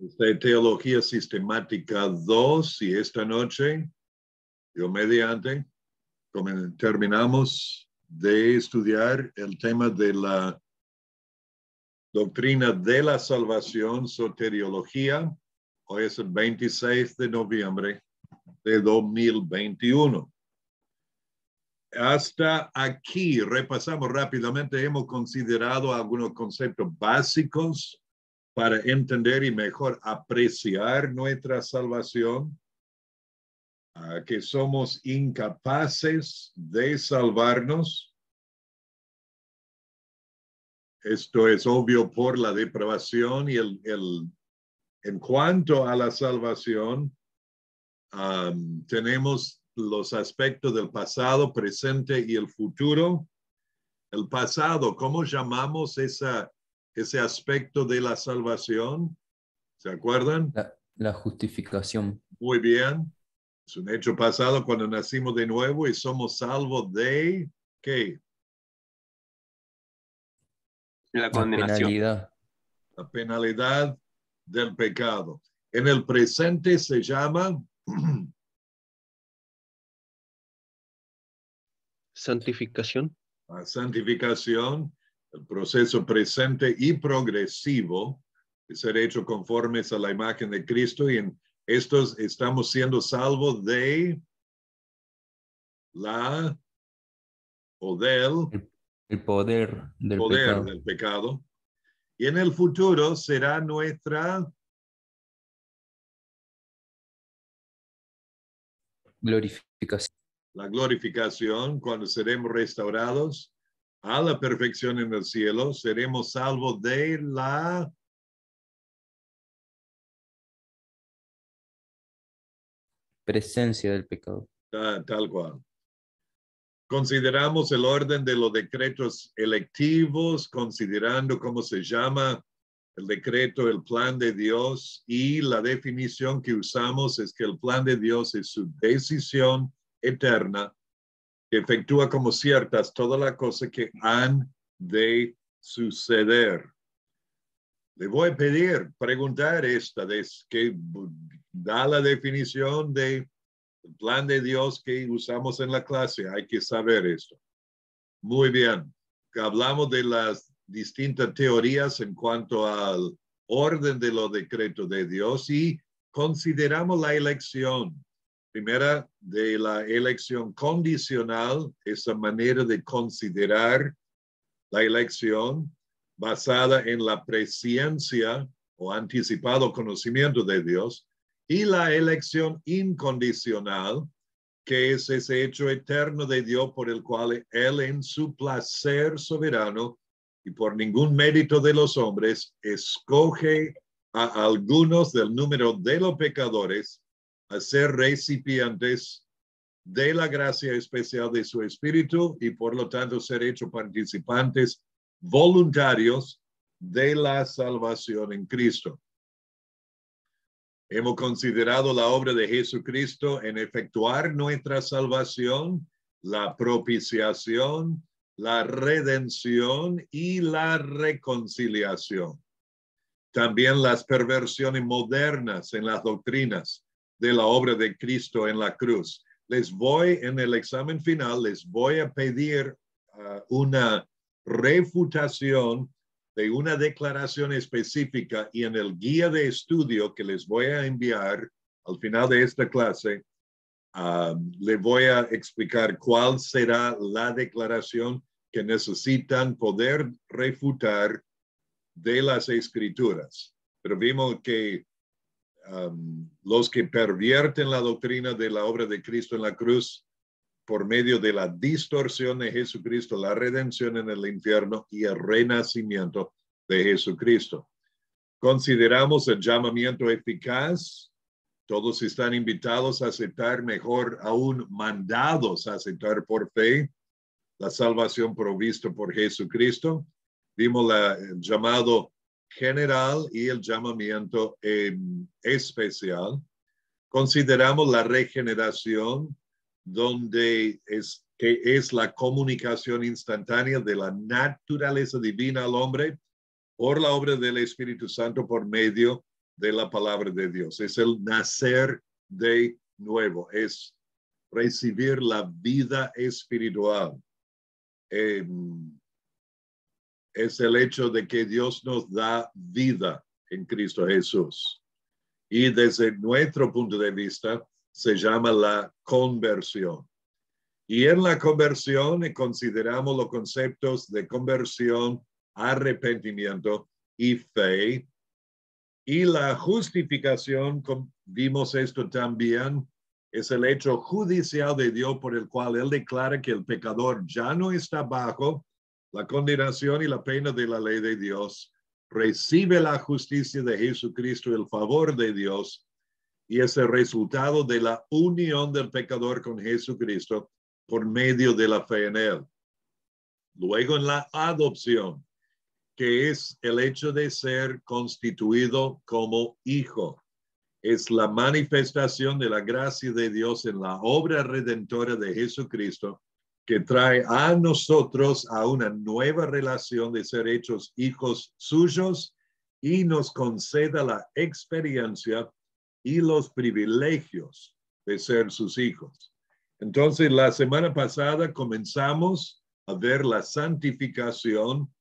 de Teología Sistemática 2 y esta noche, Dios mediante, terminamos de estudiar el tema de la doctrina de la salvación, soteriología. Hoy es el 26 de noviembre de 2021. Hasta aquí repasamos rápidamente, hemos considerado algunos conceptos básicos para entender y mejor apreciar nuestra salvación, que somos incapaces de salvarnos. Esto es obvio por la depravación y en cuanto a la salvación, tenemos los aspectos del pasado, presente y el futuro. El pasado, ¿cómo llamamos ese aspecto de la salvación? ¿Se acuerdan? La justificación. Muy bien. Es un hecho pasado cuando nacimos de nuevo y somos salvos de ¿qué? La condenación. Penalidad. La penalidad del pecado. En el presente se llama Santificación. la santificación, el proceso presente y progresivo de ser hecho conformes a la imagen de Cristo, y en estos estamos siendo salvos de la o del El poder del pecado. del pecado. Y en el futuro será nuestra Glorificación. la glorificación, cuando seremos restaurados a la perfección en el cielo, seremos salvos de la Presencia del pecado. tal cual. Consideramos el orden de los decretos electivos, considerando cómo se llama el decreto, el plan de Dios, y la definición que usamos es que el plan de Dios es su decisión eterna que efectúa como ciertas todas las cosas que han de suceder. Le voy a preguntar esta, que da la definición del plan de Dios que usamos en la clase. Hay que saber esto. Muy bien. Hablamos de las distintas teorías en cuanto al orden de los decretos de Dios y consideramos la elección. Primera, de la elección condicional, esa manera de considerar la elección basada en la presciencia o anticipado conocimiento de Dios, y la elección incondicional, que es ese hecho eterno de Dios por el cual Él en su placer soberano y por ningún mérito de los hombres escoge a algunos del número de los pecadores a ser recipientes de la gracia especial de su Espíritu y por lo tanto ser hechos participantes voluntarios de la salvación en Cristo. Hemos considerado la obra de Jesucristo en efectuar nuestra salvación, la propiciación, la redención y la reconciliación. También las perversiones modernas en las doctrinas de la obra de Cristo en la cruz. En el examen final, les voy a pedir una refutación de una declaración específica, y en el guía de estudio que les voy a enviar al final de esta clase, les voy a explicar cuál será la declaración que necesitan poder refutar de las Escrituras. Pero vimos que los que pervierten la doctrina de la obra de Cristo en la cruz por medio de la distorsión de Jesucristo, la redención en el infierno y el renacimiento de Jesucristo. Consideramos el llamamiento eficaz. Todos están invitados a aceptar, mejor aún mandados a aceptar por fe la salvación provista por Jesucristo. Vimos el llamado general y el llamamiento especial. Consideramos la regeneración, que es la comunicación instantánea de la naturaleza divina al hombre por la obra del Espíritu Santo por medio de la palabra de Dios. Es el nacer de nuevo, es recibir la vida espiritual. Es el hecho de que Dios nos da vida en Cristo Jesús. Y desde nuestro punto de vista se llama la conversión. Y en la conversión consideramos los conceptos de conversión, arrepentimiento y fe. Y la justificación, vimos esto también, es el hecho judicial de Dios por el cual Él declara que el pecador ya no está bajo la condenación y la pena de la ley de Dios, recibe la justicia de Jesucristo, el favor de Dios, y es el resultado de la unión del pecador con Jesucristo por medio de la fe en Él. Luego en la adopción, que es el hecho de ser constituido como hijo. Es la manifestación de la gracia de Dios en la obra redentora de Jesucristo que trae a nosotros a una nueva relación de ser hechos hijos suyos y nos conceda la experiencia y los privilegios de ser sus hijos. Entonces, la semana pasada comenzamos a ver la santificación.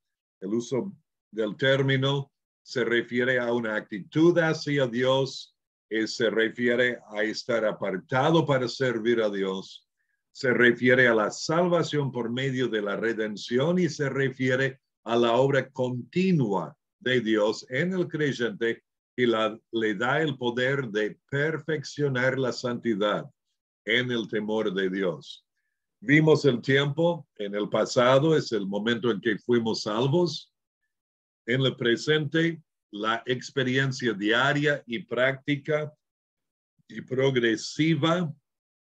El uso del término se refiere a una actitud hacia Dios, se refiere a estar apartado para servir a Dios, se refiere a la salvación por medio de la redención y se refiere a la obra continua de Dios en el creyente y le da el poder de perfeccionar la santidad en el temor de Dios. Vimos el tiempo en el pasado, es el momento en que fuimos salvos. En el presente, la experiencia diaria y práctica y progresiva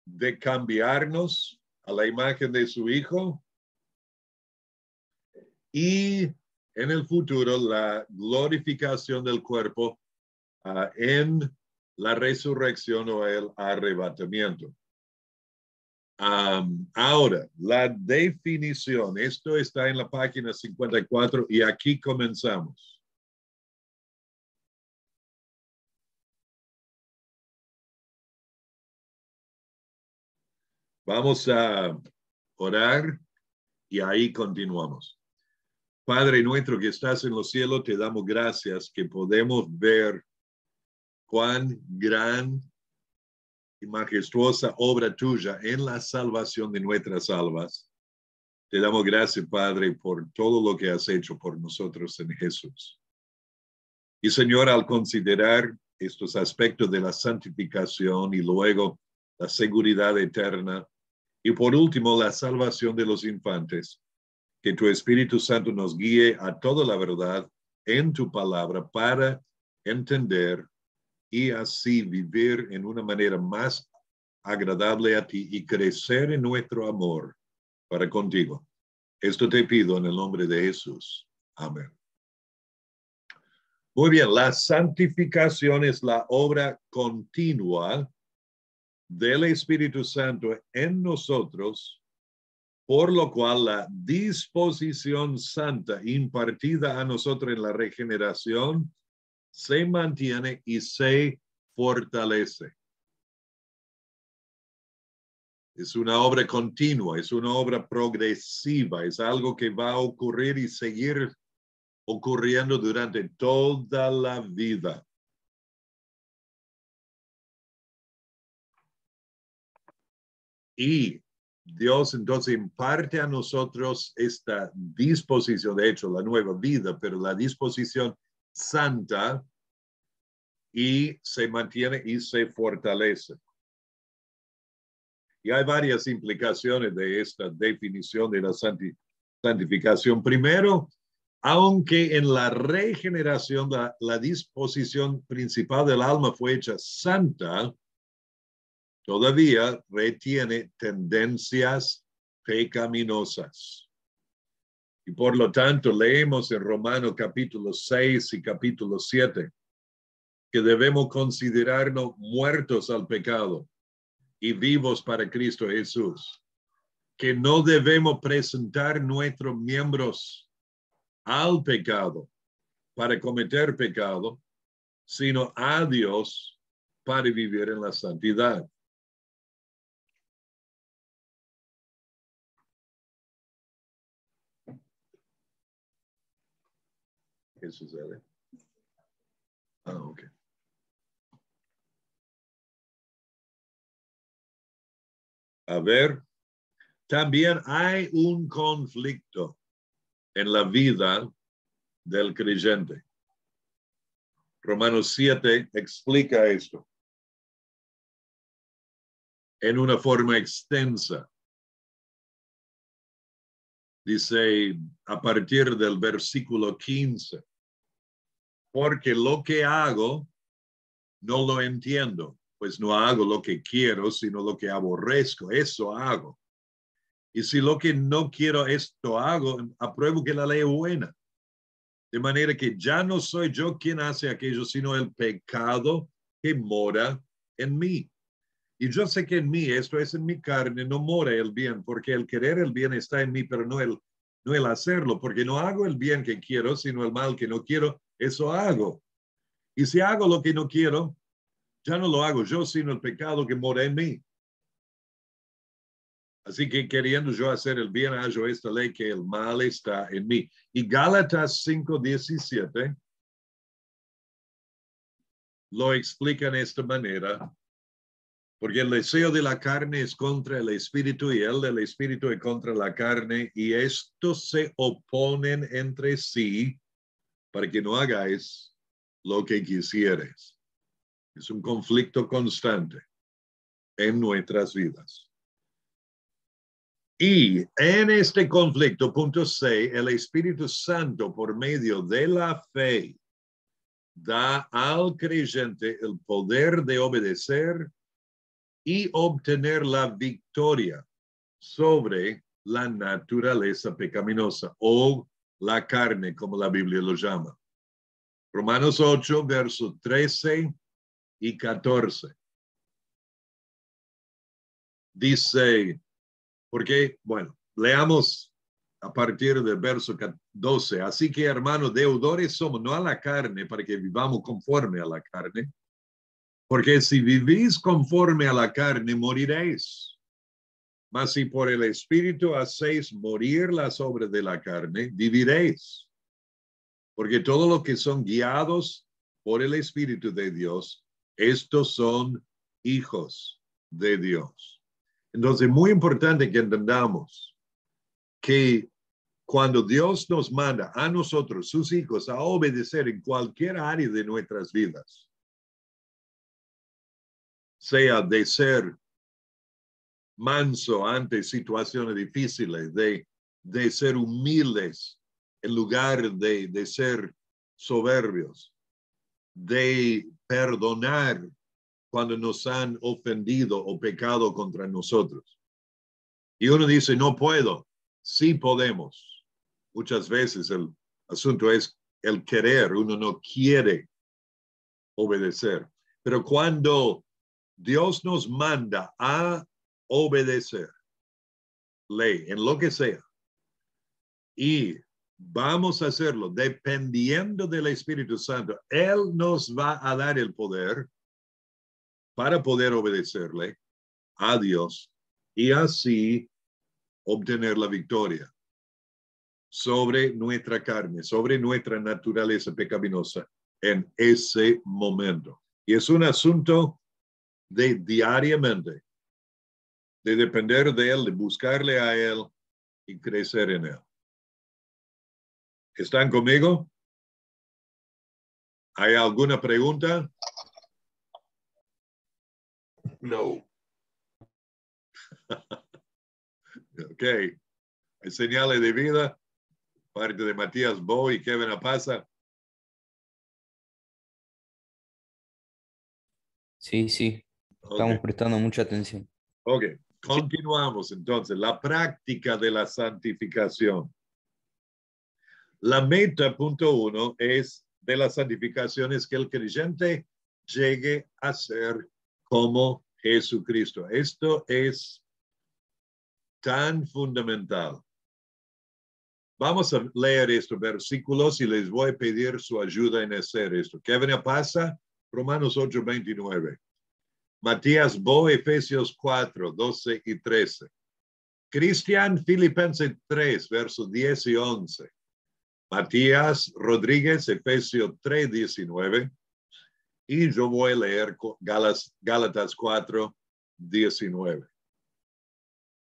de cambiarnos a la imagen de su Hijo. Y en el futuro, la glorificación del cuerpo en la resurrección o el arrebatamiento. Ahora, la definición, esto está en la página 54 y aquí comenzamos. Vamos a orar y ahí continuamos. Padre nuestro que estás en los cielos, te damos gracias que podemos ver cuán gran y majestuosa obra tuya en la salvación de nuestras almas. Te damos gracias, Padre, por todo lo que has hecho por nosotros en Jesús. Y, Señor, al considerar estos aspectos de la santificación y luego la seguridad eterna y, por último, la salvación de los infantes, que tu Espíritu Santo nos guíe a toda la verdad en tu palabra para entender y así vivir en una manera más agradable a ti y crecer en nuestro amor para contigo. Esto te pido en el nombre de Jesús. Amén. Muy bien, la santificación es la obra continua del Espíritu Santo en nosotros, por lo cual la disposición santa impartida a nosotros en la regeneración se mantiene y se fortalece. Es una obra continua, es una obra progresiva, es algo que va a ocurrir y seguir ocurriendo durante toda la vida. Y Dios entonces imparte a nosotros esta disposición, de hecho, la nueva vida, pero la disposición santa y se mantiene y se fortalece. Y hay varias implicaciones de esta definición de la santificación. Primero, aunque en la regeneración la disposición principal del alma fue hecha santa, todavía retiene tendencias pecaminosas. Y por lo tanto, leemos en Romanos capítulo 6 y capítulo 7 que debemos considerarnos muertos al pecado y vivos para Cristo Jesús, que no debemos presentar nuestros miembros al pecado para cometer pecado, sino a Dios para vivir en la santidad. ¿Qué sucede? Ok. A ver, también hay un conflicto en la vida del creyente. Romanos 7 explica esto en una forma extensa. Dice a partir del versículo 15, porque lo que hago no lo entiendo, pues no hago lo que quiero, sino lo que aborrezco, eso hago. Y si lo que no quiero, esto hago, apruebo que la ley es buena. De manera que ya no soy yo quien hace aquello, sino el pecado que mora en mí. Y yo sé que en mí, esto es en mi carne, no mora el bien, porque el querer el bien está en mí, pero no el hacerlo, porque no hago el bien que quiero, sino el mal que no quiero, eso hago. Y si hago lo que no quiero, ya no lo hago yo, sino el pecado que mora en mí. Así que queriendo yo hacer el bien, hallo esta ley que el mal está en mí. Y Gálatas 5:17 lo explica en esta manera, porque el deseo de la carne es contra el espíritu y el del espíritu es contra la carne, y estos se oponen entre sí para que no hagáis lo que quisieres. Es un conflicto constante en nuestras vidas. Y en este conflicto, punto 6, el Espíritu Santo, por medio de la fe, da al creyente el poder de obedecer y obtener la victoria sobre la naturaleza pecaminosa o la carne, como la Biblia lo llama. Romanos 8, versos 13 y 14. Dice, porque, bueno, leamos a partir del verso 12. Así que, hermanos, deudores somos, no a la carne, para que vivamos conforme a la carne. Porque si vivís conforme a la carne, moriréis. Mas si por el Espíritu hacéis morir las obras de la carne, viviréis. Porque todos los que son guiados por el Espíritu de Dios, estos son hijos de Dios. Entonces, muy importante que entendamos que cuando Dios nos manda a nosotros, sus hijos, a obedecer en cualquier área de nuestras vidas, sea de ser manso ante situaciones difíciles, de ser humildes en lugar de ser soberbios, de perdonar cuando nos han ofendido o pecado contra nosotros. Y uno dice, no puedo. Sí podemos. Muchas veces el asunto es el querer. Uno no quiere obedecer. Pero cuando Dios nos manda a obedecer ley, en lo que sea, y vamos a hacerlo dependiendo del Espíritu Santo, Él nos va a dar el poder para poder obedecerle a Dios y así obtener la victoria sobre nuestra carne, sobre nuestra naturaleza pecaminosa en ese momento. Y es un asunto de diariamente, de depender de Él, de buscarle a Él y crecer en Él. ¿Están conmigo? ¿Hay alguna pregunta? No. Ok. Hay señales de vida, parte de Matías Bo y Kevin Apasa. Sí, sí, estamos Ok. prestando mucha atención. Ok. Continuamos entonces. La práctica de la santificación. La meta, punto 1, es de la santificación es que el creyente llegue a ser como Jesucristo. Esto es tan fundamental. Vamos a leer estos versículos y les voy a pedir su ayuda en hacer esto. Kevin pasa, Romanos 8:29. Matías Bo, Efesios 4, 12 y 13. Cristian, Filipenses 3, versos 10 y 11. Matías Rodríguez, Efesios 3, 19. Y yo voy a leer Gálatas 4, 19.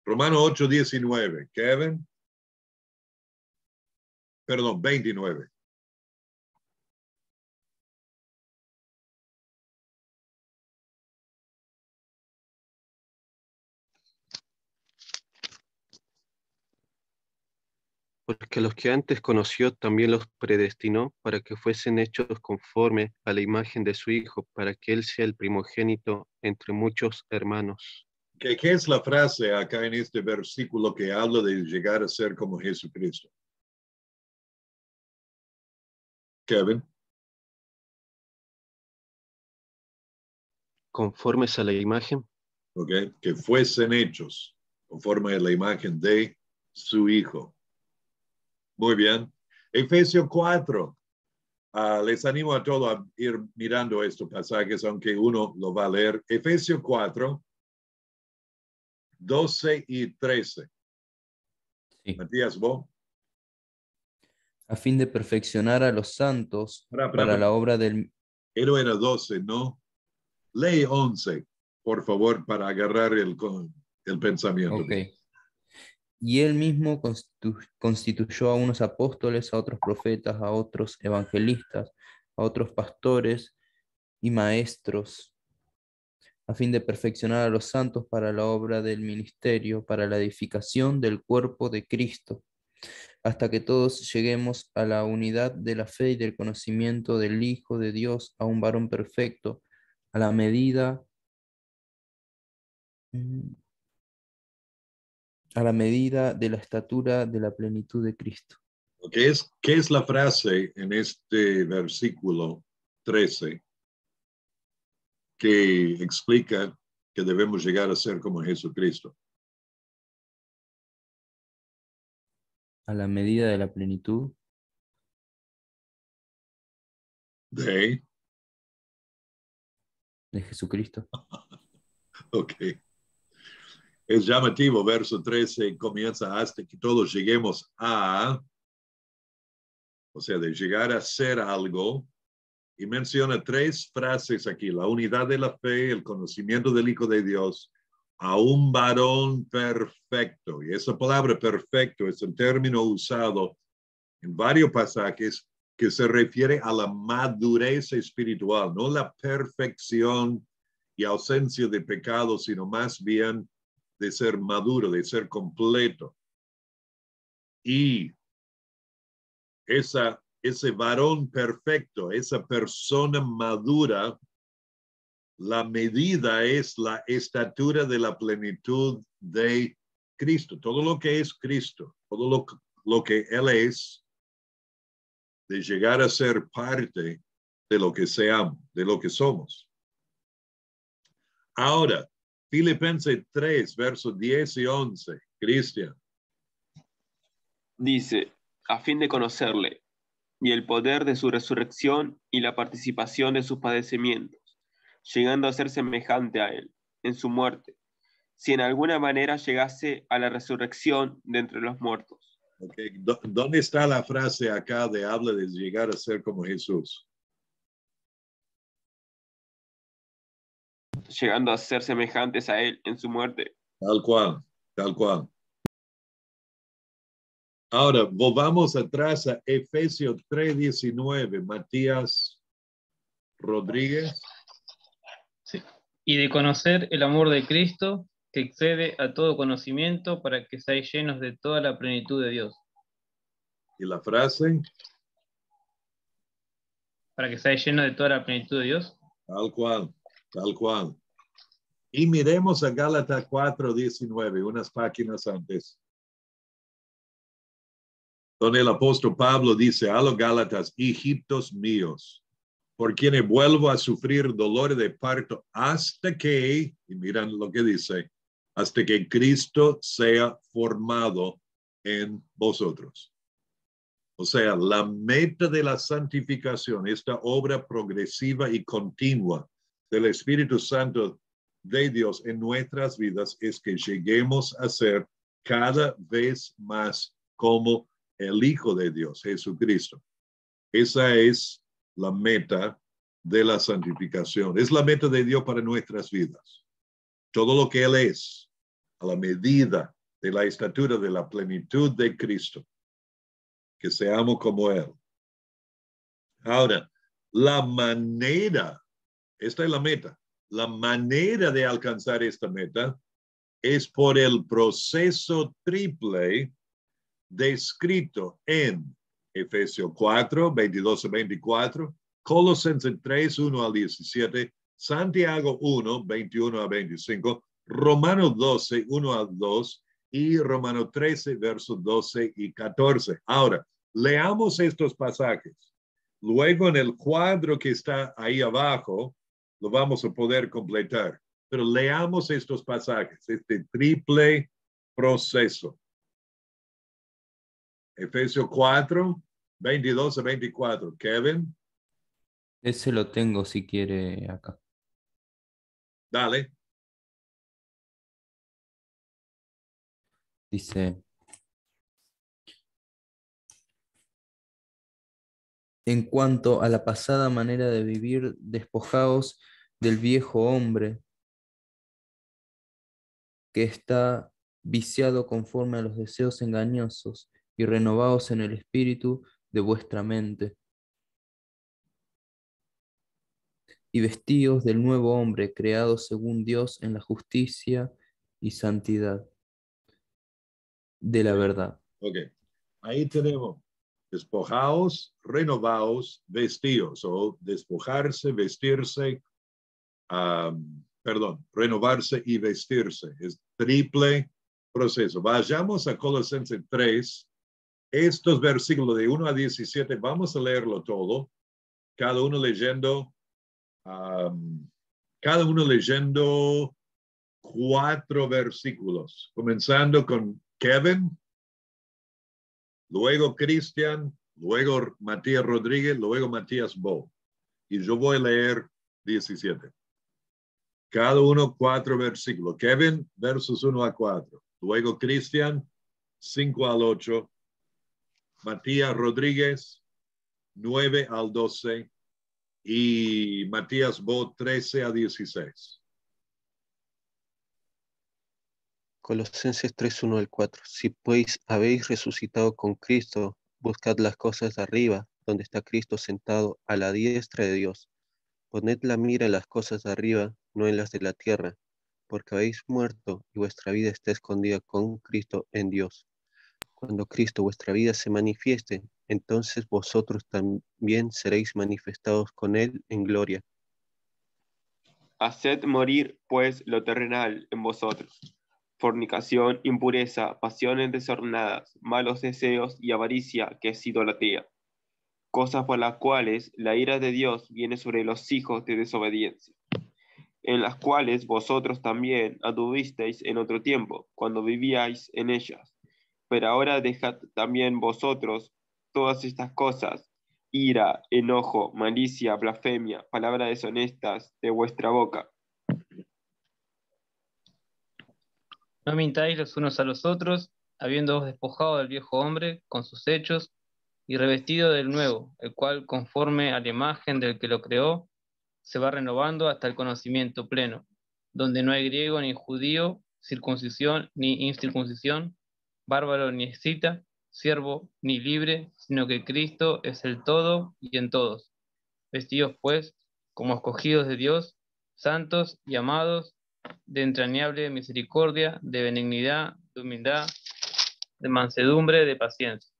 Romanos 8, 19. Kevin. Perdón, 29. Porque los que antes conoció también los predestinó para que fuesen hechos conforme a la imagen de su Hijo, para que Él sea el primogénito entre muchos hermanos. ¿Qué es la frase acá en este versículo que habla de llegar a ser como Jesucristo? Kevin. Conformes a la imagen. Okay. Que fuesen hechos conforme a la imagen de su Hijo. Muy bien. Efesios 4. Les animo a todos a ir mirando estos pasajes, aunque uno lo va a leer. Efesios 4, 12 y 13. Sí. Matías, vos. A fin de perfeccionar a los santos para la obra del... Pero era 12, ¿no? Ley 11, por favor, para agarrar el pensamiento. Ok. Y él mismo constituyó a unos apóstoles, a otros profetas, a otros evangelistas, a otros pastores y maestros, a fin de perfeccionar a los santos para la obra del ministerio, para la edificación del cuerpo de Cristo, hasta que todos lleguemos a la unidad de la fe y del conocimiento del Hijo de Dios, a un varón perfecto, a la medida de la estatura de la plenitud de Cristo. ¿Qué es la frase en este versículo 13 que explica que debemos llegar a ser como Jesucristo? A la medida de la plenitud de Jesucristo. Ok. Es llamativo, verso 13 comienza hasta que todos lleguemos a, o sea, de llegar a ser algo, y menciona 3 frases aquí: la unidad de la fe, el conocimiento del Hijo de Dios, a un varón perfecto. Y esa palabra perfecto es el término usado en varios pasajes que se refiere a la madurez espiritual, no la perfección y ausencia de pecado, sino más bien de ser maduro, de ser completo. Y ese varón perfecto, esa persona madura, la medida es la estatura de la plenitud de Cristo. Todo lo que es Cristo, todo lo que Él es, de llegar a ser parte de lo que seamos, de lo que somos. Ahora, Filipenses 3, versos 10 y 11. Cristian. Dice, a fin de conocerle, y el poder de su resurrección y la participación de sus padecimientos, llegando a ser semejante a él, en su muerte, si en alguna manera llegase a la resurrección de entre los muertos. Okay. ¿Dónde está la frase acá de habla de llegar a ser como Jesús? Llegando a ser semejantes a él en su muerte. Tal cual, tal cual. Ahora, volvamos atrás a Efesios 3:19. Matías Rodríguez. Sí. Y de conocer el amor de Cristo, que excede a todo conocimiento, para que seáis llenos de toda la plenitud de Dios. ¿Y la frase? Para que seáis llenos de toda la plenitud de Dios. Tal cual, tal cual. Y miremos a Gálatas 4:19, unas páginas antes, donde el apóstol Pablo dice a los Gálatas: hijitos míos, por quienes vuelvo a sufrir dolores de parto hasta que, y miran lo que dice, hasta que Cristo sea formado en vosotros. O sea, la meta de la santificación, esta obra progresiva y continua del Espíritu Santo de Dios en nuestras vidas, es que lleguemos a ser cada vez más como el Hijo de Dios, Jesucristo. Esa es la meta de la santificación. Es la meta de Dios para nuestras vidas. Todo lo que Él es, a la medida de la estatura de la plenitud de Cristo, que seamos como Él. Ahora, la manera, esta es la meta, la manera de alcanzar esta meta es por el proceso triple descrito en Efesios 4, 22 a 24, Colosenses 3, 1 al 17, Santiago 1, 21 a 25, Romanos 12, 1 al 2 y Romanos 13, versos 12 y 14. Ahora, leamos estos pasajes. Luego en el cuadro que está ahí abajo, lo vamos a poder completar. Pero leamos estos pasajes, este triple proceso. Efesios 4, 22 a 24. Kevin, Ese lo tengo si quiere acá. dale. Dice, en cuanto a la pasada manera de vivir, despojaos del viejo hombre que está viciado conforme a los deseos engañosos y renovaos en el espíritu de vuestra mente. Y vestíos del nuevo hombre creado según Dios en la justicia y santidad de la verdad. Ok. Ahí tenemos despojaos, renovaos, vestíos, o despojarse, vestirse, renovarse y vestirse. Es triple proceso. Vayamos a Colosenses 3. Estos versículos de 1 a 17, vamos a leerlo todo, cada uno leyendo 4 versículos, comenzando con Kevin, luego Cristian, luego Matías Rodríguez, luego Matías Bo. Y yo voy a leer 17. Cada uno 4 versículos. Kevin, versos 1 a 4. Luego Cristian, 5 al 8. Matías Rodríguez, 9 al 12. Y Matías Bo, 13 a 16. Colosenses 3, 1 al 4. Si pues habéis resucitado con Cristo, buscad las cosas de arriba, donde está Cristo sentado a la diestra de Dios. Poned la mira en las cosas de arriba, no en las de la tierra, porque habéis muerto y vuestra vida está escondida con Cristo en Dios. Cuando Cristo vuestra vida se manifieste, entonces vosotros también seréis manifestados con Él en gloria. Haced morir, pues, lo terrenal en vosotros: fornicación, impureza, pasiones desordenadas, malos deseos y avaricia, que es idolatría, cosas por las cuales la ira de Dios viene sobre los hijos de desobediencia, en las cuales vosotros también anduvisteis en otro tiempo, cuando vivíais en ellas. Pero ahora dejad también vosotros todas estas cosas: ira, enojo, malicia, blasfemia, palabras deshonestas de vuestra boca. No mintáis los unos a los otros, habiéndoos despojado del viejo hombre con sus hechos, y revestido del nuevo, el cual, conforme a la imagen del que lo creó, se va renovando hasta el conocimiento pleno, donde no hay griego ni judío, circuncisión ni incircuncisión, bárbaro ni escita, siervo ni libre, sino que Cristo es el todo y en todos. Vestidos pues como escogidos de Dios, santos y amados, de entrañable misericordia, de benignidad, de humildad, de mansedumbre, de paciencia.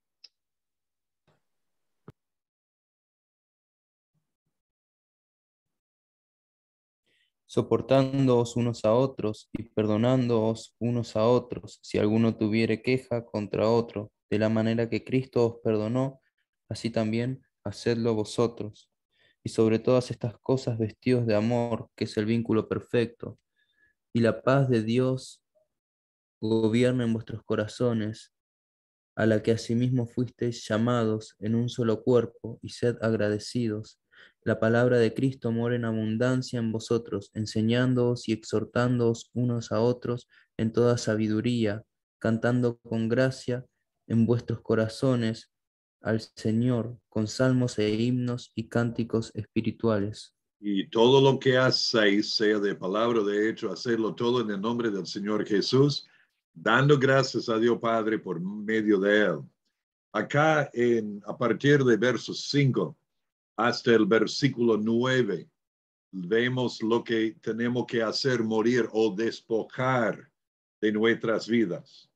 Soportándoos unos a otros y perdonándoos unos a otros, si alguno tuviere queja contra otro, de la manera que Cristo os perdonó, así también hacedlo vosotros. Y sobre todas estas cosas vestidos de amor, que es el vínculo perfecto, y la paz de Dios gobierna en vuestros corazones, a la que asimismo fuisteis llamados en un solo cuerpo, y sed agradecidos. La palabra de Cristo mora en abundancia en vosotros, enseñándoos y exhortándoos unos a otros en toda sabiduría, cantando con gracia en vuestros corazones al Señor con salmos e himnos y cánticos espirituales. Y todo lo que hacéis, sea de palabra o de hecho, hacerlo todo en el nombre del Señor Jesús, dando gracias a Dios Padre por medio de Él. Acá, a partir de verso 5 hasta el versículo 9, vemos lo que tenemos que hacer morir o despojar de nuestras vidas.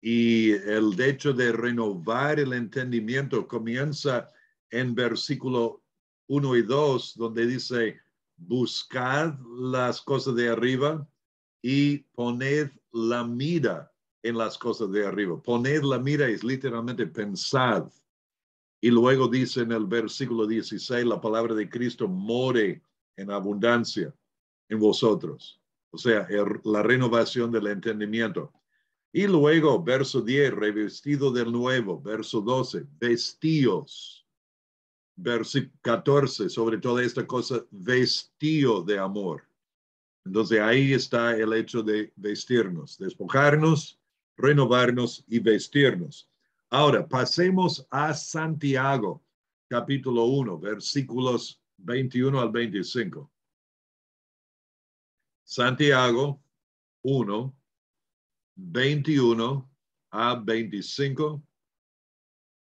Y el hecho de renovar el entendimiento comienza en versículo 1 y 2, donde dice, buscad las cosas de arriba y poned la mira en las cosas de arriba. Poned la mira es literalmente pensad. Y luego dice en el versículo 16, la palabra de Cristo more en abundancia en vosotros. O sea, la renovación del entendimiento. Y luego, verso 10, revestido del nuevo. Verso 12, vestíos. Verso 14, sobre toda esta cosa, vestío de amor. Entonces ahí está el hecho de vestirnos, despojarnos, renovarnos y vestirnos. Ahora, pasemos a Santiago, capítulo 1, versículos 21 al 25. Santiago 1, 21 a 25.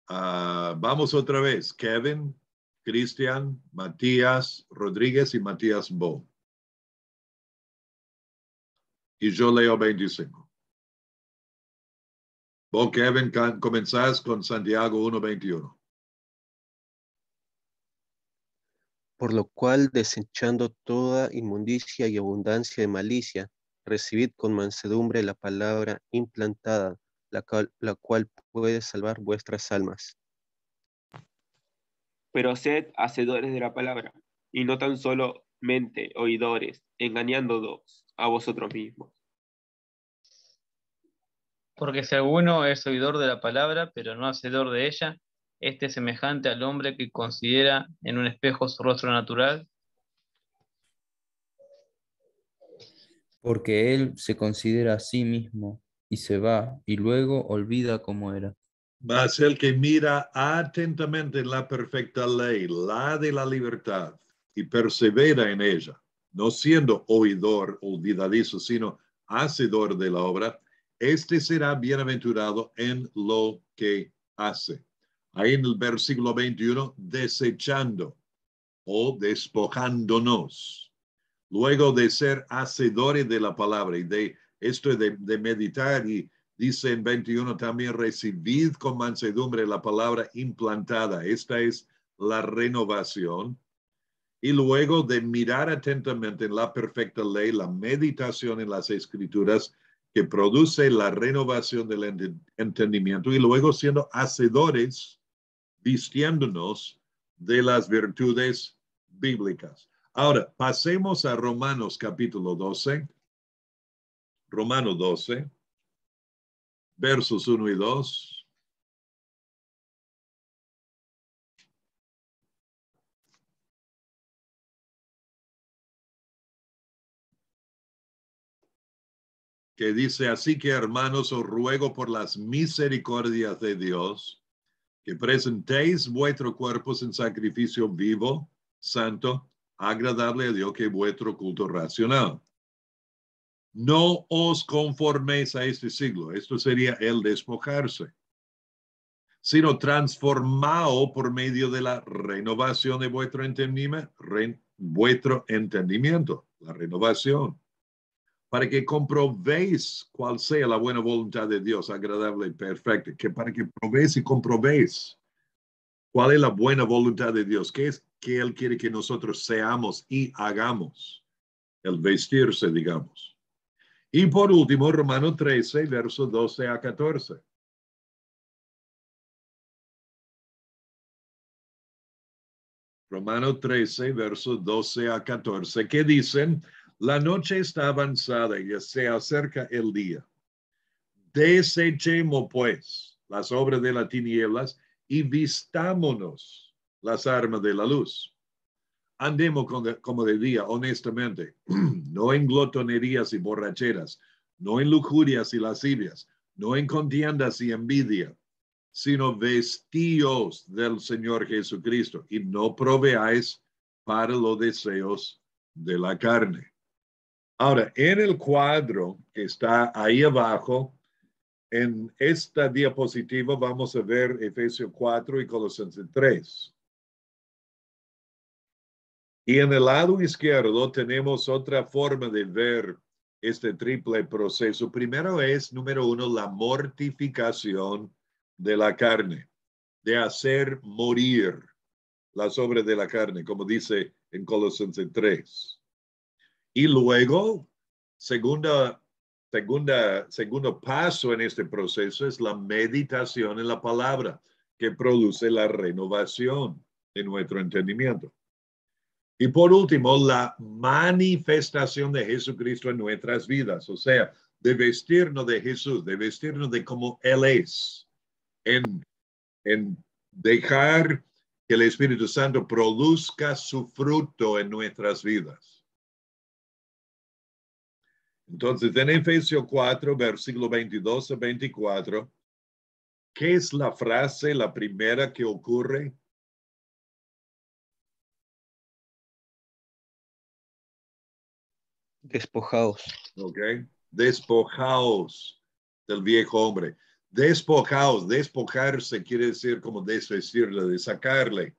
Vamos otra vez. Kevin, Cristian, Matías Rodríguez y Matías Bo. Y yo leo 25. Vos, Kevin, comenzás con Santiago 1:21. Por lo cual, desechando toda inmundicia y abundancia de malicia, recibid con mansedumbre la palabra implantada, la cual puede salvar vuestras almas. Pero sed hacedores de la palabra, y no tan solo mente oidores, engañándoos a vosotros mismos. Porque si alguno es oidor de la palabra, pero no hacedor de ella, este es semejante al hombre que considera en un espejo su rostro natural, Porque él se considera a sí mismo y se va y luego olvida cómo era. Mas el que mira atentamente en la perfecta ley, la de la libertad, y persevera en ella, no siendo oidor olvidadizo, sino hacedor de la obra, este será bienaventurado en lo que hace. Ahí en el versículo 21, desechando o despojándonos, luego de ser hacedores de la palabra y de esto de meditar, y dice en 21 también, recibid con mansedumbre la palabra implantada. Esta es la renovación. Y luego de mirar atentamente en la perfecta ley, la meditación en las escrituras que produce la renovación del entendimiento, y luego siendo hacedores, vistiéndonos de las virtudes bíblicas. Ahora, pasemos a Romanos capítulo 12. Romanos 12, versos 1 y 2. Que dice, así que hermanos, os ruego por las misericordias de Dios, que presentéis vuestros cuerpos en sacrificio vivo, santo, agradable a Dios, que es vuestro culto racional. No os conforméis a este siglo. Esto sería el despojarse. Sino transformado por medio de la renovación de vuestro entendimiento, la renovación, para que comprobéis cuál sea la buena voluntad de Dios, agradable y perfecta, que para que probéis y comprobéis cuál es la buena voluntad de Dios, qué es que Él quiere que nosotros seamos y hagamos, el vestirse, digamos. Y por último, Romanos 13, versos 12 a 14. Romanos 13, versos 12 a 14, que dicen, la noche está avanzada y se acerca el día. Desechemos pues las obras de las tinieblas y vistámonos las armas de la luz. Andemos como de día, honestamente, no en glotonerías y borracheras, no en lujurias y lascivias, no en contiendas y envidia, sino vestíos del Señor Jesucristo y no proveáis para los deseos de la carne. Ahora, en el cuadro que está ahí abajo, en esta diapositiva vamos a ver Efesios 4 y Colosenses 3. Y en el lado izquierdo tenemos otra forma de ver este triple proceso. Primero es, número uno, la mortificación de la carne, de hacer morir las obras de la carne, como dice en Colosenses 3. Y luego, segundo paso en este proceso es la meditación en la palabra, que produce la renovación de nuestro entendimiento. Y por último, la manifestación de Jesucristo en nuestras vidas, o sea, de vestirnos de Jesús, de vestirnos de como Él es, en dejar que el Espíritu Santo produzca su fruto en nuestras vidas. Entonces, en Efesios 4, versículo 22 a 24, ¿qué es la frase, la primera que ocurre? Despojaos. Ok. Despojaos del viejo hombre. Despojaos, despojarse quiere decir como desvestirle, de sacarle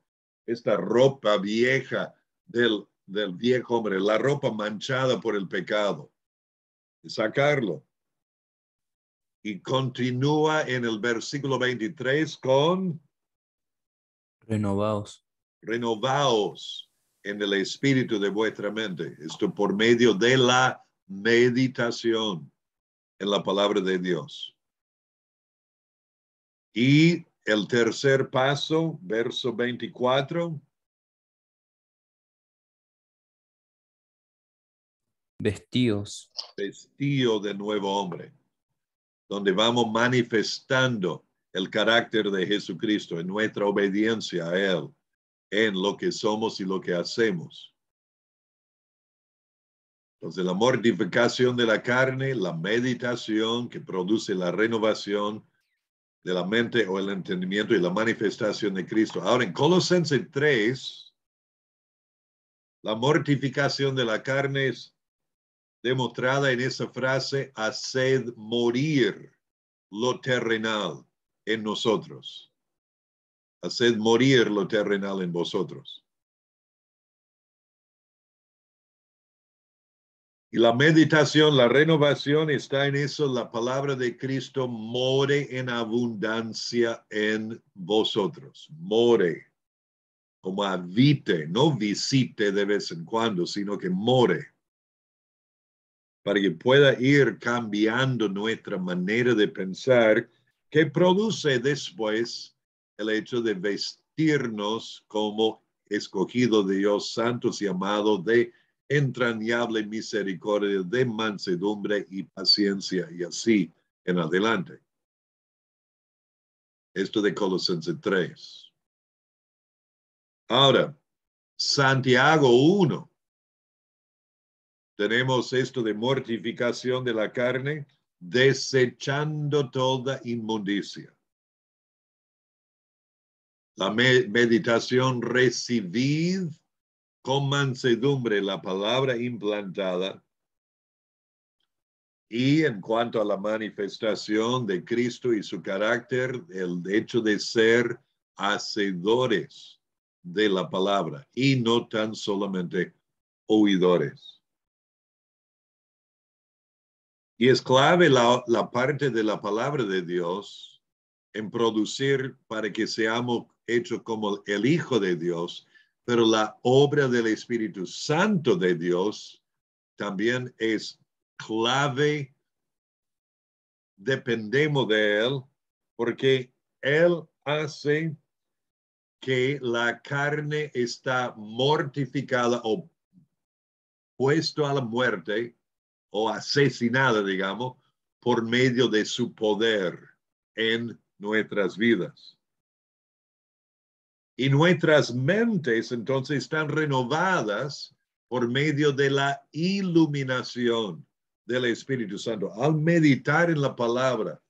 esta ropa vieja del viejo hombre, la ropa manchada por el pecado, de sacarlo. Y continúa en el versículo 23 con Renovaos. renovaos en el espíritu de vuestra mente. Esto por medio de la meditación en la palabra de Dios. Y el tercer paso, verso 24. Vestíos. Vestido de nuevo hombre, donde vamos manifestando el carácter de Jesucristo en nuestra obediencia a Él, en lo que somos y lo que hacemos. Entonces, la mortificación de la carne, la meditación que produce la renovación de la mente o el entendimiento y la manifestación de Cristo. Ahora, en Colosenses 3, la mortificación de la carne es demostrada en esa frase, haced morir lo terrenal en nosotros. Haced morir lo terrenal en vosotros. Y la meditación, la renovación está en eso. La palabra de Cristo more en abundancia en vosotros. More, como habite, no visite de vez en cuando, sino que more. Para que pueda ir cambiando nuestra manera de pensar, que produce después el hecho de vestirnos como escogidos de Dios, santos y amados, de entrañable misericordia, de mansedumbre y paciencia, y así en adelante. Esto de Colosenses 3. Ahora, Santiago 1. Tenemos esto de mortificación de la carne, desechando toda inmundicia. La meditación, recibid con mansedumbre la palabra implantada. Y en cuanto a la manifestación de Cristo y su carácter, el hecho de ser hacedores de la palabra y no tan solamente oidores. Y es clave la parte de la palabra de Dios en producir para que seamos hechos como el Hijo de Dios, pero la obra del Espíritu Santo de Dios también es clave. Dependemos de Él porque Él hace que la carne está mortificada o puesto a la muerte o asesinada, digamos, por medio de su poder en nuestras vidas. Y nuestras mentes entonces están renovadas por medio de la iluminación del Espíritu Santo. Al meditar en la palabra,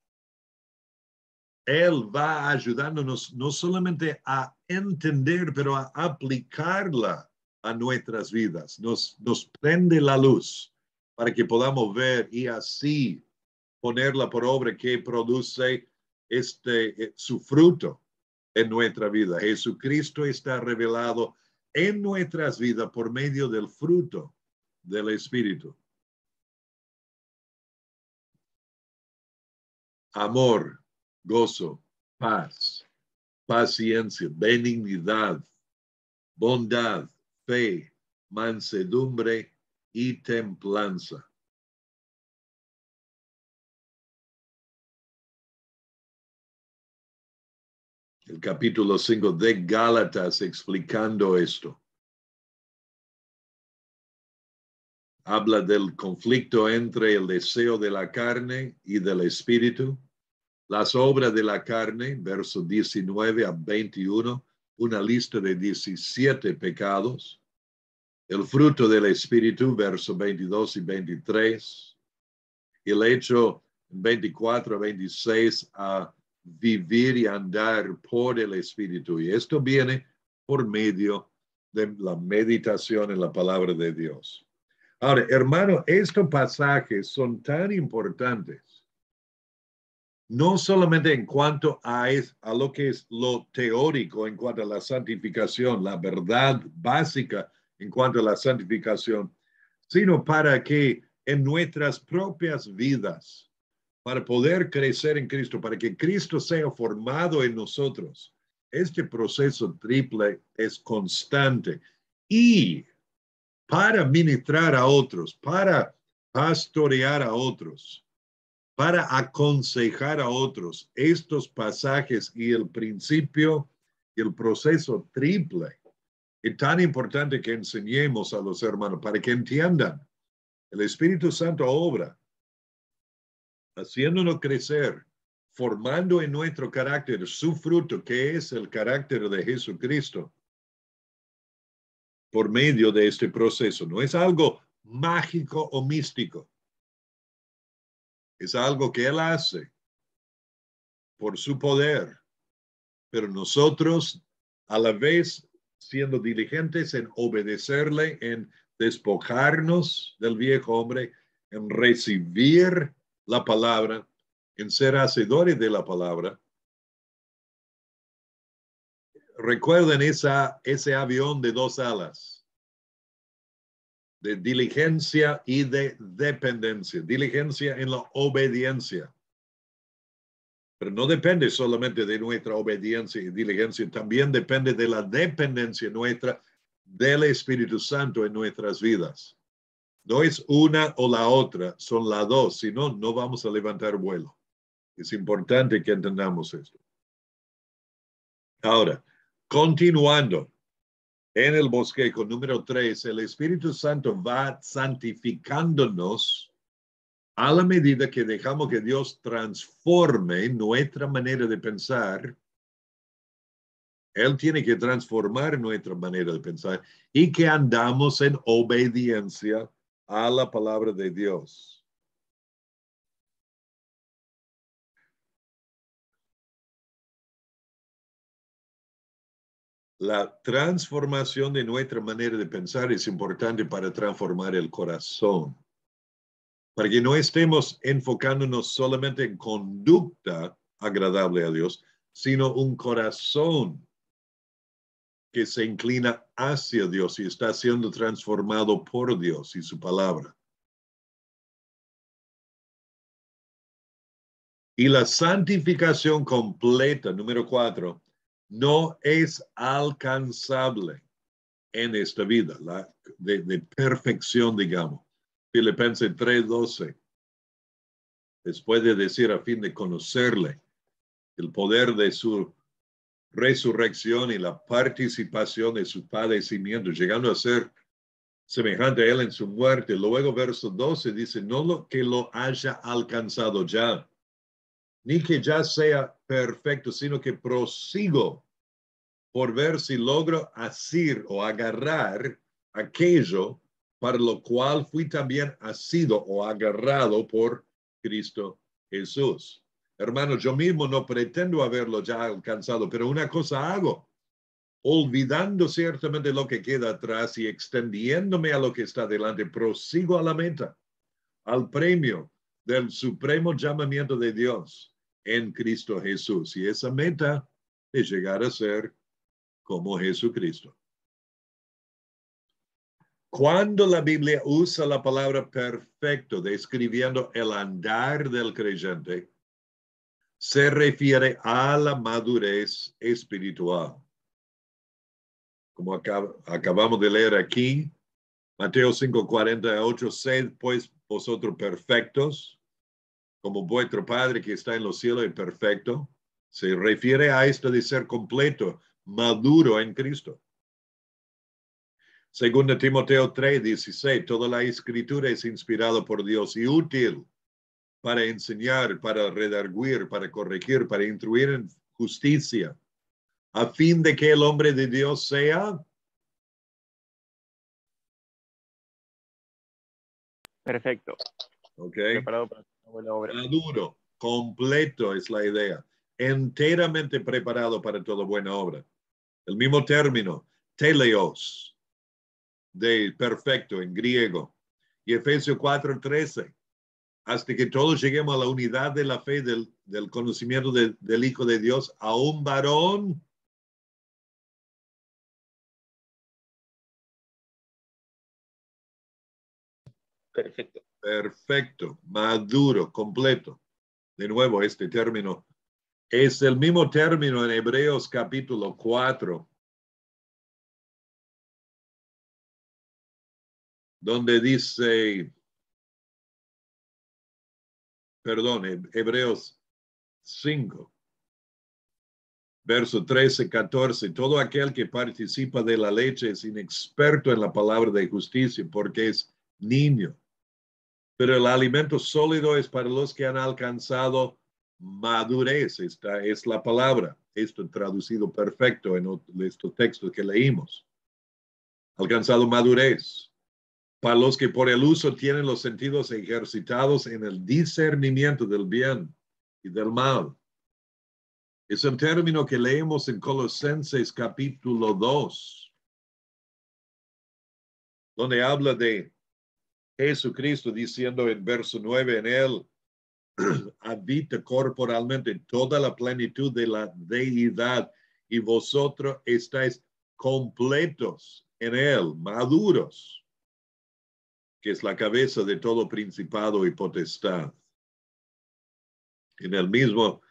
Él va ayudándonos no solamente a entender, pero a aplicarla a nuestras vidas. Nos prende la luz para que podamos ver y así ponerla por obra que produce su fruto en nuestra vida. Jesucristo está revelado en nuestras vidas por medio del fruto del Espíritu. Amor, gozo, paz, paciencia, benignidad, bondad, fe, mansedumbre y templanza. El capítulo 5 de Gálatas explicando esto. Habla del conflicto entre el deseo de la carne y del espíritu. Las obras de la carne, versos 19 a 21, una lista de 17 pecados. El fruto del espíritu, versos 22 y 23. El hecho 24 a 26 a vivir y andar por el espíritu. Y esto viene por medio de la meditación en la palabra de Dios. Ahora, hermano, estos pasajes son tan importantes, no solamente en cuanto a lo que es lo teórico en cuanto a la santificación, la verdad básica en cuanto a la santificación, sino para que en nuestras propias vidas, para poder crecer en Cristo, para que Cristo sea formado en nosotros, este proceso triple es constante. Y para ministrar a otros, para pastorear a otros, para aconsejar a otros, estos pasajes y el principio y el proceso triple es tan importante que enseñemos a los hermanos para que entiendan. El Espíritu Santo obra, haciéndonos crecer, formando en nuestro carácter su fruto, que es el carácter de Jesucristo, por medio de este proceso. No es algo mágico o místico. Es algo que Él hace por su poder. Pero nosotros, a la vez, siendo diligentes en obedecerle, en despojarnos del viejo hombre, en recibir la palabra, en ser hacedores de la palabra. Recuerden ese avión de dos alas, de diligencia y de dependencia. Diligencia en la obediencia. Pero no depende solamente de nuestra obediencia y diligencia, también depende de la dependencia nuestra del Espíritu Santo en nuestras vidas. No es una o la otra, son las dos, si no, no vamos a levantar vuelo. Es importante que entendamos esto. Ahora, continuando en el bosquejo número 3, el Espíritu Santo va santificándonos a la medida que dejamos que Dios transforme nuestra manera de pensar. Él tiene que transformar nuestra manera de pensar y que andamos en obediencia a la palabra de Dios. La transformación de nuestra manera de pensar es importante para transformar el corazón. Para que no estemos enfocándonos solamente en conducta agradable a Dios, sino un corazón que se inclina hacia Dios y está siendo transformado por Dios y su palabra. Y la santificación completa, número 4, no es alcanzable en esta vida, de perfección, digamos. Filipenses 3:12. Después de decir a fin de conocerle, el poder de su resurrección y la participación de su padecimiento, llegando a ser semejante a él en su muerte. Luego verso 12 dice, no lo que lo haya alcanzado ya, ni que ya sea perfecto, sino que prosigo por ver si logro asir o agarrar aquello para lo cual fui también asido o agarrado por Cristo Jesús. Hermanos, yo mismo no pretendo haberlo ya alcanzado, pero una cosa hago, olvidando ciertamente lo que queda atrás y extendiéndome a lo que está delante, prosigo a la meta, al premio del supremo llamamiento de Dios en Cristo Jesús. Y esa meta es llegar a ser como Jesucristo. Cuando la Biblia usa la palabra perfecto describiendo el andar del creyente, se refiere a la madurez espiritual. Como acabamos de leer aquí, Mateo 5:48, sed pues vosotros perfectos, como vuestro Padre que está en los cielos es perfecto. Se refiere a esto de ser completo, maduro en Cristo. Según Timoteo 3:16, toda la escritura es inspirada por Dios y útil para enseñar, para redarguir, para corregir, para instruir en justicia, a fin de que el hombre de Dios sea Perfecto. Preparado para una buena obra. Maduro, completo es la idea, enteramente preparado para toda buena obra. El mismo término, teleos, de perfecto en griego. Y Efesios 4:13, hasta que todos lleguemos a la unidad de la fe del conocimiento del Hijo de Dios, a un varón Perfecto. perfecto, maduro, completo. De nuevo, este término es el mismo término en Hebreos capítulo 4, donde dice, perdón, Hebreos 5, verso 13, 14, todo aquel que participa de la leche es inexperto en la palabra de justicia porque es niño. Pero el alimento sólido es para los que han alcanzado madurez. Esta es la palabra. Esto traducido perfecto en estos textos que leímos. Alcanzado madurez. Para los que por el uso tienen los sentidos ejercitados en el discernimiento del bien y del mal. Es un término que leemos en Colosenses capítulo 2, donde habla de Jesucristo diciendo en verso 9, en él habita corporalmente toda la plenitud de la deidad y vosotros estáis completos en él, maduros, que es la cabeza de todo principado y potestad. En el mismo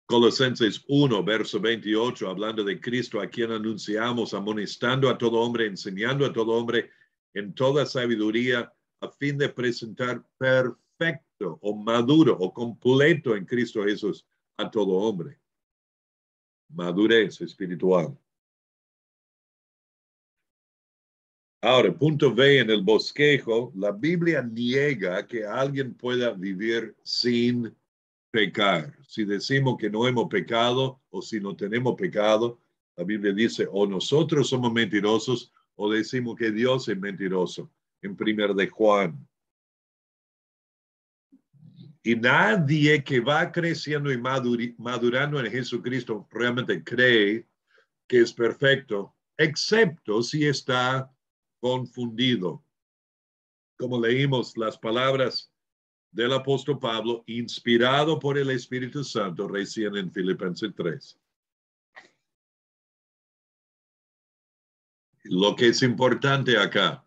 Colosenses 1, verso 28, hablando de Cristo, a quien anunciamos, amonestando a todo hombre, enseñando a todo hombre en toda sabiduría, a fin de presentar perfecto o maduro o completo en Cristo Jesús a todo hombre. Madurez espiritual. Ahora, punto B en el bosquejo, la Biblia niega que alguien pueda vivir sin pecar. Si decimos que no hemos pecado o si no tenemos pecado, la Biblia dice o nosotros somos mentirosos o decimos que Dios es mentiroso. En 1 de Juan. Y nadie que va creciendo y madurando en Jesucristo realmente cree que es perfecto, excepto si está confundido. Como leímos las palabras del apóstol Pablo, inspirado por el Espíritu Santo, recién en Filipenses 3. Lo que es importante acá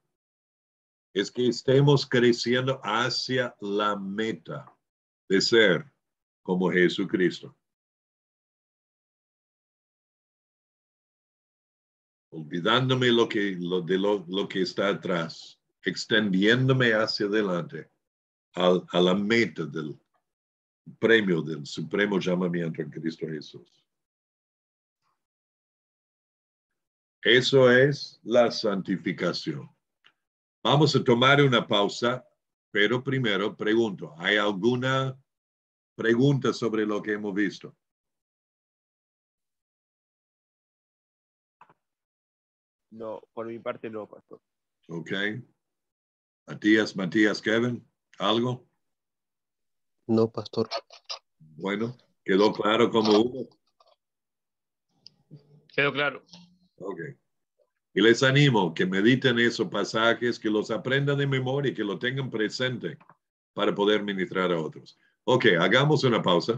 es que estemos creciendo hacia la meta de ser como Jesucristo. Olvidándome lo que está atrás, extendiéndome hacia adelante a la meta del premio del supremo llamamiento en Cristo Jesús. Eso es la santificación. Vamos a tomar una pausa, pero primero pregunto, ¿hay alguna pregunta sobre lo que hemos visto? No, por mi parte no, pastor. Ok. Matías, Kevin, ¿algo? No, pastor. Bueno, ¿quedó claro como uno? Quedó claro. Ok. Y les animo que mediten esos pasajes, que los aprendan de memoria y que lo tengan presente para poder ministrar a otros. Ok, hagamos una pausa.